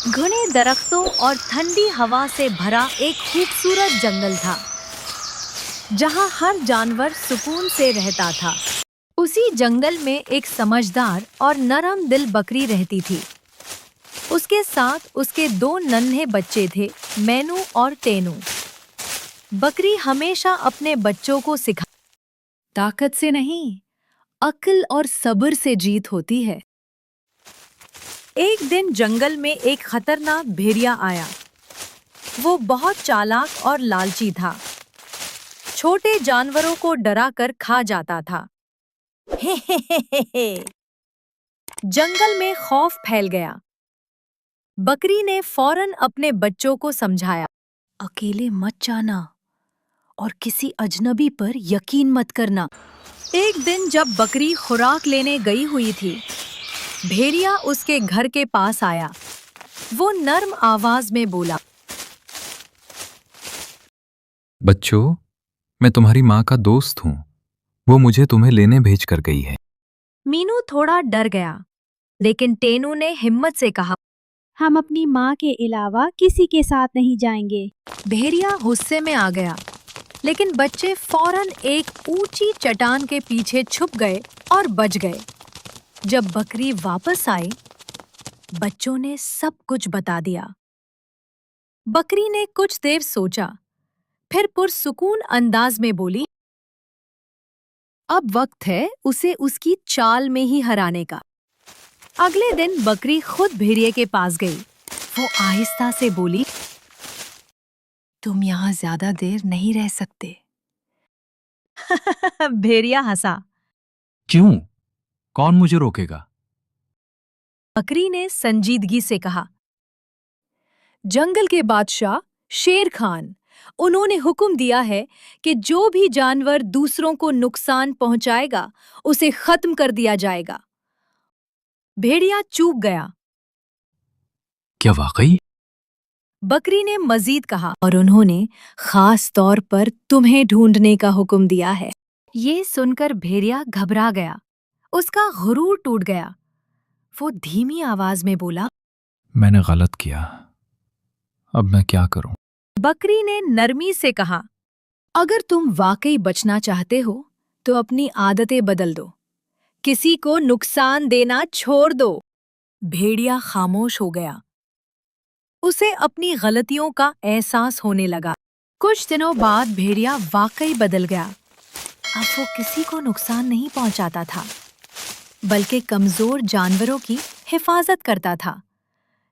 घने दरख्तों और ठंडी हवा से भरा एक खूबसूरत जंगल था, जहाँ हर जानवर सुकून से रहता था। उसी जंगल में एक समझदार और नरम दिल बकरी रहती थी। उसके साथ उसके दो नन्हे बच्चे थे, मैनू और टेनू। बकरी हमेशा अपने बच्चों को सिखा, ताकत से नहीं, अक्ल और सब्र से जीत होती है। एक दिन जंगल में एक खतरनाक भेड़िया आया। वो बहुत चालाक और लालची था। छोटे जानवरों को डराकर खा जाता था। जंगल में खौफ फैल गया। बकरी ने फौरन अपने बच्चों को समझाया, अकेले मत जाना और किसी अजनबी पर यकीन मत करना। एक दिन जब बकरी खुराक लेने गई हुई थी, भेड़िया उसके घर के पास आया। वो नर्म आवाज में बोला, बच्चों, मैं तुम्हारी माँ का दोस्त हूँ। वो मुझे तुम्हें लेने भेज कर गई है। मीनू थोड़ा डर गया, लेकिन टेनू ने हिम्मत से कहा, हम अपनी माँ के अलावा किसी के साथ नहीं जाएंगे। भेड़िया गुस्से में आ गया, लेकिन बच्चे फौरन एक ऊंची चट्टान के पीछे छुप गए और बच गए। जब बकरी वापस आई, बच्चों ने सब कुछ बता दिया। बकरी ने कुछ देर सोचा, फिर पुरसुकून अंदाज में बोली, अब वक्त है उसे उसकी चाल में ही हराने का। अगले दिन बकरी खुद भेड़िए के पास गई। वो आहिस्ता से बोली, तुम यहाँ ज्यादा देर नहीं रह सकते। भेड़िया हंसा। क्यों? कौन मुझे रोकेगा? बकरी ने संजीदगी से कहा, जंगल के बादशाह शेर खान, उन्होंने हुक्म दिया है कि जो भी जानवर दूसरों को नुकसान पहुंचाएगा, उसे खत्म कर दिया जाएगा। भेड़िया चूक गया। क्या वाकई? बकरी ने मजीद कहा, और उन्होंने खास तौर पर तुम्हें ढूंढने का हुक्म दिया है। ये सुनकर भेड़िया घबरा गया। उसका गुरूर टूट गया। वो धीमी आवाज में बोला, मैंने गलत किया। अब मैं क्या करूं? बकरी ने नरमी से कहा, अगर तुम वाकई बचना चाहते हो तो अपनी आदतें बदल दो। किसी को नुकसान देना छोड़ दो। भेड़िया खामोश हो गया। उसे अपनी गलतियों का एहसास होने लगा। कुछ दिनों बाद भेड़िया वाकई बदल गया। अब वो किसी को नुकसान नहीं पहुंचाता था, बल्कि कमजोर जानवरों की हिफाजत करता था।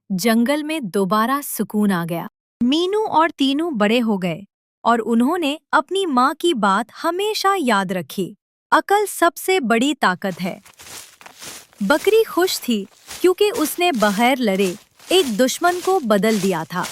जंगल में दोबारा सुकून आ गया। मीनू और तीनू बड़े हो गए और उन्होंने अपनी माँ की बात हमेशा याद रखी। अकल सबसे बड़ी ताकत है। बकरी खुश थी क्योंकि उसने बगैर लड़े एक दुश्मन को बदल दिया था।